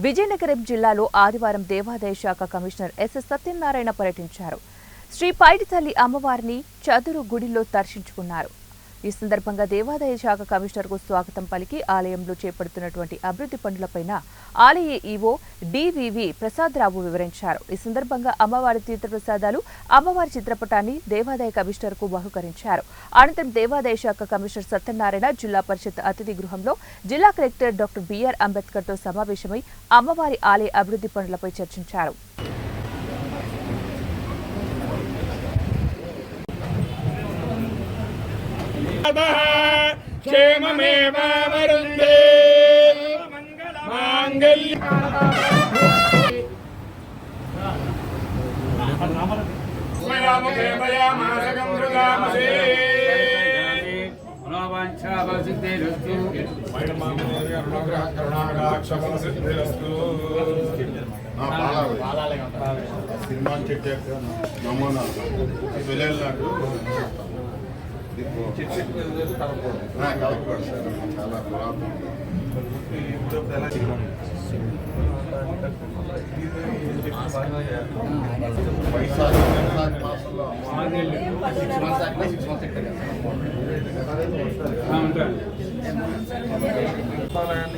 విజయనగరం జిల్లాలో ఆదివారం దేవాదాయ శాఖ కమిషనర్ ఎస్ సత్యనారాయణ పర్యటించారు. శ్రీ పైడితల్లి అమ్మవారిని చదురు గుడిలో దర్శించుకున్నారు. ఈ సందర్భంగా దేవాదాయ శాఖ కమిషనర్కు స్వాగతం పలికి ఆలయంలో చేపడుతున్నటువంటి అభివృద్ధి పనులపై ఆలయ ఈవో డివివి ప్రసాదరావు వివరించారు. ఈ సందర్భంగా అమ్మవారి తీర్థప్రసాదాలు, అమ్మవారి చిత్రపటాన్ని దేవాదాయ కమిషనర్కు బహుకరించారు. అనంతరం దేవాదాయ శాఖ కమిషనర్ సత్యనారాయణ జిల్లా పరిషత్ అతిథి గృహంలో జిల్లా కలెక్టర్ డాక్టర్ బిఆర్ అంబేద్కర్తో సమావేశమై అమ్మవారి ఆలయ అభివృద్ధి పనులపై చర్చించారు. సినిమా నమూనా వెళ్ళాడు కలపకూడదు సార్, చాలా ప్రాబ్లం. వైశాఖ మాసంలో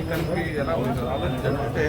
కలిపి ఎలా ఉంటుంది ఆలోచించాలంటే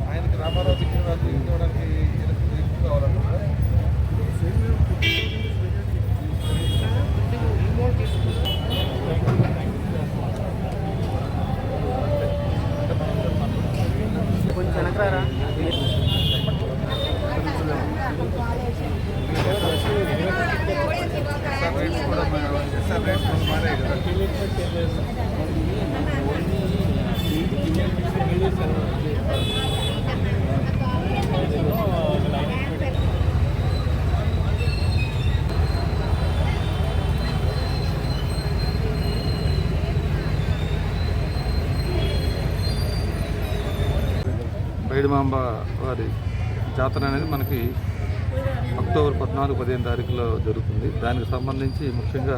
ఆయనకి రామారావు తీసుకోవడానికి ఎక్కువ కావాలన్నమాట. కొంచెం వెనకరారా పైడిమాంబ వారి జాతర అనేది మనకి అక్టోబర్ 14-15 తారీఖులో జరుగుతుంది. దానికి సంబంధించి ముఖ్యంగా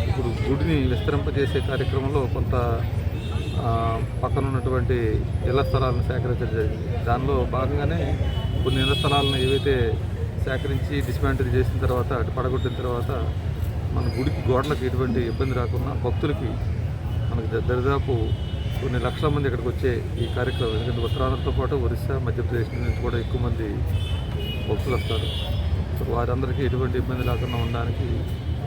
ఇప్పుడు గుడిని విస్తరింపజేసే కార్యక్రమంలో కొంత పక్కన ఉన్నటువంటి ఇళ్ల స్థలాలను సేకరించడం జరిగింది. దానిలో భాగంగానే కొన్ని ఇళ్ల స్థలాలను ఏవైతే సేకరించి డిస్మాంటిల్ చేసిన తర్వాత అటు పడగొట్టిన తర్వాత మన గుడికి గోడలకు ఎటువంటి ఇబ్బంది రాకుండా భక్తులకి మనకి దరిదాపు కొన్ని లక్షల మంది ఇక్కడికి వచ్చే ఈ కార్యక్రమం, ఎందుకంటే ఉత్తరాంధ్రతో పాటు ఒరిస్సా, మధ్యప్రదేశ్ నుంచి కూడా ఎక్కువ మంది భక్తులు వస్తారు. వారందరికీ ఎటువంటి ఇబ్బంది లేకుండా ఉండడానికి